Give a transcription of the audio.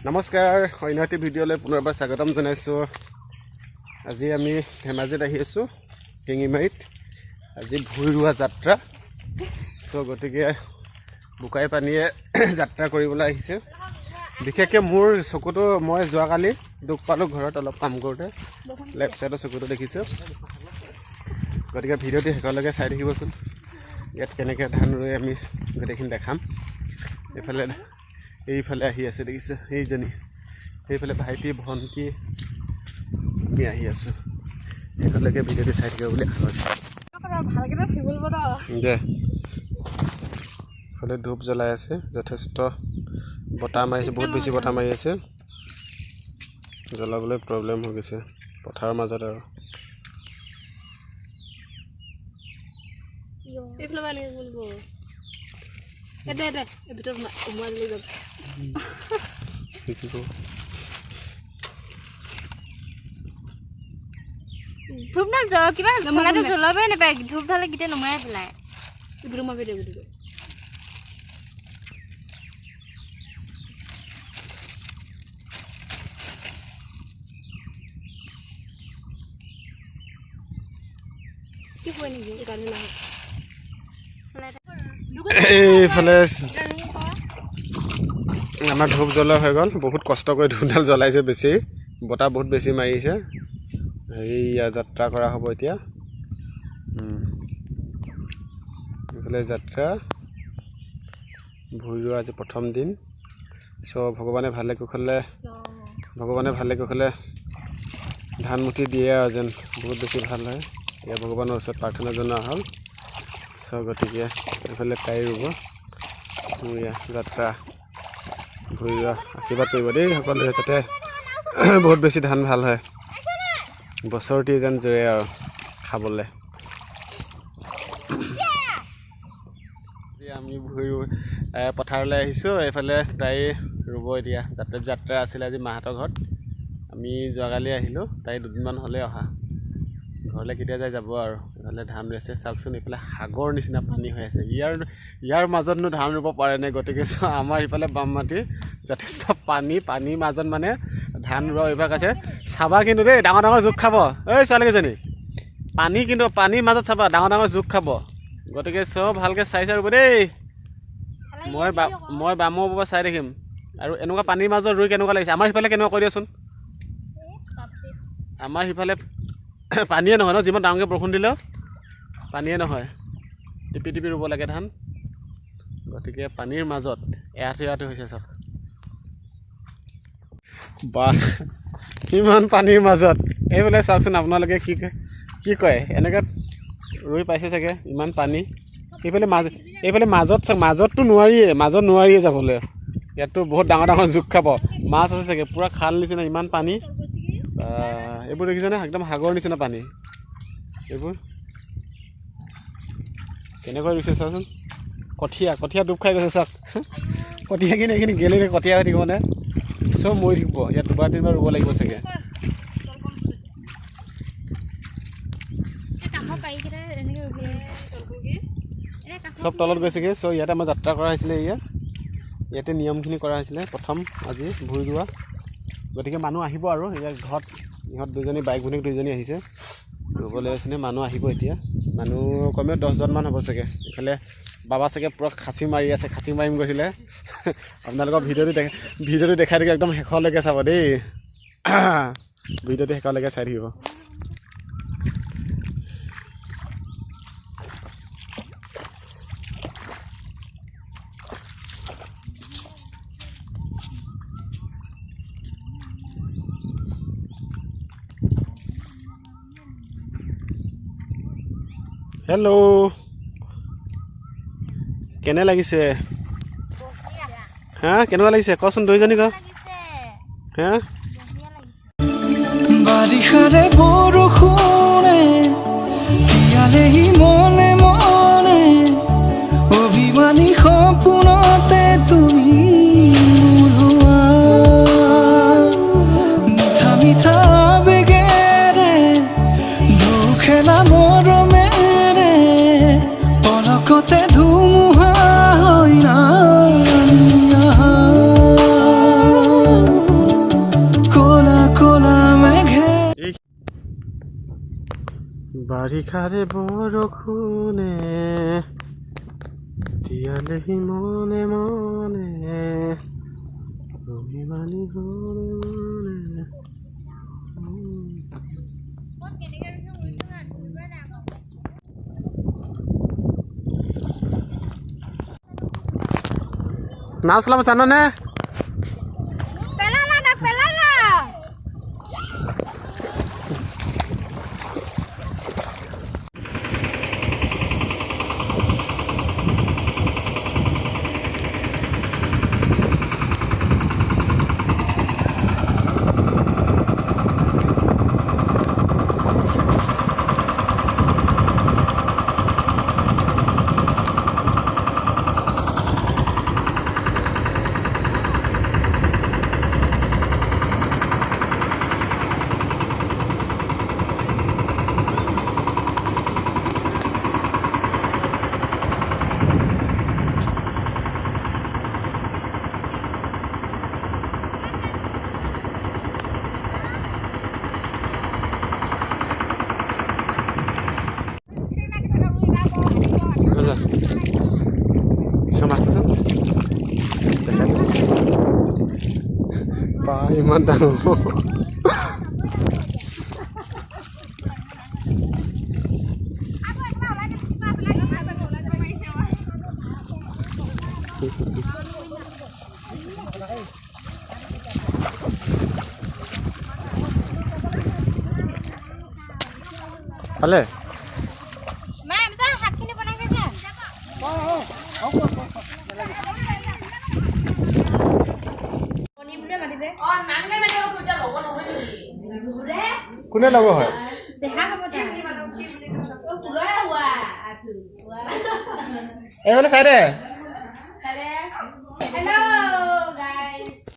নমস্কাৰ অন্যটি ভিডিঅ'লৈ পুনৰবাৰ স্বাগতম জনাইছোঁ। আজি আমি ধেমাজিত আহি আছোঁ শিঙিমাৰীত। আজি ভূঁই ৰোৱা যাত্ৰা। গতিকে বোকাই পানীয়ে যাত্ৰা কৰিবলৈ আহিছে। বিশেষকৈ মোৰ চকুটো মই যোৱাকালি দুখ পালোঁ ঘৰত অলপ কাম কৰোঁতে, লেফ্ট ছাইডৰ চকুটো দেখিছোঁ। গতিকে ভিডিঅ'টি শেষলৈকে চাই থাকিবচোন। ইয়াত কেনেকৈ ধান ৰুই আমি গোটেইখিনি দেখাম। এইফালে আহি আছে দেখিছোঁ এইজনী, সেইফালে ভাইটি ভণ্টি আমি আহি আছোঁ। এইফালৈকে ভিডিঅ'টি চাই থাকিব বুলি আশা কৰিছোঁ। দে এইফালে ধূপ জ্বলাই আছে, যথেষ্ট বতাহ মাৰিছে, বহুত বেছি বতাহ মাৰি আছে, জ্বলাবলৈ প্ৰব্লেম হৈ গৈছে পথাৰৰ মাজত। আৰু ধূপ ডাল কিবা জ্বলাটো জ্বলাবই নাপায়, ধূপ ঢালে গীতে নমাই পেলাই এইফালে আমাৰ ধূপ জ্বলোৱা হৈ গ'ল। বহুত কষ্ট কৰি ধূপডাল জ্বলাইছে, বেছি বতাহ বহুত বেছি মাৰিছে। হেৰি যাত্ৰা কৰা হ'ব এতিয়া। এইফালে যাত্ৰা ভূঁই ৰোৱা আজি প্ৰথম দিন। ভগৱানে ভালে কুশলে ধান মুঠি দিয়ে আৰু যেন বহুত বেছি ভাল হয়। এতিয়া ভগৱানৰ ওচৰত প্ৰাৰ্থনা জনোৱা হ'ল। গতিকে এইফালে তাই ৰুব যাত্ৰা ভূঁই ৰোৱা। আশীৰ্বাদ কৰিব দেই সকলোৱে, যাতে বহুত বেছি ধান ভাল হয়, বছৰটি যেন জোৰে আৰু খাবলৈ। আমি ভূঁই পথাৰলৈ আহিছোঁ। এইফালে তাই ৰুব এতিয়া। যাত্ৰা আছিলে আজি মাহঁতৰ ঘৰত। আমি যোৱাকালি আহিলোঁ, তাই দুদিনমান হ'লে অহা। ঘৰলৈ কেতিয়া যায় যাব আৰু। এইফালে ধান ৰুইছে, চাওকচোন এইফালে সাগৰ নিচিনা পানী হৈ আছে। ইয়াৰ মাজতনো ধান ৰুব পাৰেনে? গতিকে আমাৰ ইফালে বাম মাটি, যথেষ্ট পানীৰ মাজত মানে ধান ৰোৱা অভ্যাস আছে। চাবা কিন্তু দেই, ডাঙৰ ডাঙৰ জোক খাব। এই ছোৱালীকেইজনী, পানীৰ মাজত চাবা, ডাঙৰ ডাঙৰ জোক খাব। গতিকে ভালকৈ চাই ৰুব দেই। মই বামৰ পৰা চাই থাকিম। আৰু এনেকুৱা পানীৰ মাজত ৰুই কেনেকুৱা লাগিছে? আমাৰ সিফালে কেনেকুৱা কৰি দিয়াচোন। আমাৰ সিফালে পানীয়ে নহয় ন, যিমান ডাঙৰকৈ বৰষুণ দিলেও পানীয়ে নহয়। টিপি টিপি ৰুব লাগে ধান। গতিকে পানীৰ মাজত এৰাঠি হৈছে চব। বা কিমান পানীৰ মাজত। এইফালে চাওকচোন আপোনালোকে কি কয়, এনেকৈ ৰুই পাইছে চাগে, ইমান পানী। এইফালে মাজততো নোৱাৰিয়ে যাবলৈ। ইয়াততো বহুত ডাঙৰ ডাঙৰ জোক খাব। মাছ আছে চাগে, পূৰা খাল নিচিনা ইমান পানী। এইবোৰ দেখিছেনে? একদম সাগৰ নিচিনা পানী। এইবোৰ কেনেকৈ ৰুইছে চাওকচোন। কঠীয়া ডুব খাই গৈছে চাওক। কঠীয়াখিনি এইখিনি গেলিলে কঠীয়া হৈ থাকিব নে? চব মৰি থাকিব। ইয়াত দুবাৰ তিনিবাৰ ৰুব লাগিব চাগে। চব তলত গৈছেগৈ। ইয়াতে আমাৰ যাত্ৰা কৰা হৈছিলে। ইয়াতে নিয়মখিনি কৰা হৈছিলে প্ৰথম আজি ভূঁই ৰোৱা। গতিকে মানুহ আহিব আৰু ঘৰত ইহঁত দুজনী, বাইক ভনীক দুজনী আহিছে ৰুবলৈ আছিলে। মানুহ আহিব এতিয়া। মানুহ কমেও 10জনমান হ'ব চাগে। এইফালে বাবা চাগে পূৰা খাচী মাৰি আছে, খাচী মাৰিম গৈছিলে। আপোনালোকৰ ভিডিঅ'টো দেখাই থাকি একদম শেষলৈকে চাব দেই। ভিডিঅ'টো শেষলৈকে চাই থাকিব। হেল্ল', কেনে লাগিছে? কেনেকুৱা লাগিছে কচোন, দুইজনী ক। বাৰিষাৰে বৰষুণে তিয়ালেহি মনে মনে, অভিমানী সপোনতে তুমি মোৰোৱা। মিঠা মিঠা আবেগেৰে দুখেলা মৰমেৰে, পলকতে ধুমুহা হৈ নামি আহা। বাৰিষাৰে বৰষুণে দিয়ালেহি মনে মনে অভিমানী মনে মনে নাও চলাব জাননে ইমান ডাঙৰ পালে কোনে লগ হয় এই মানে চাই দে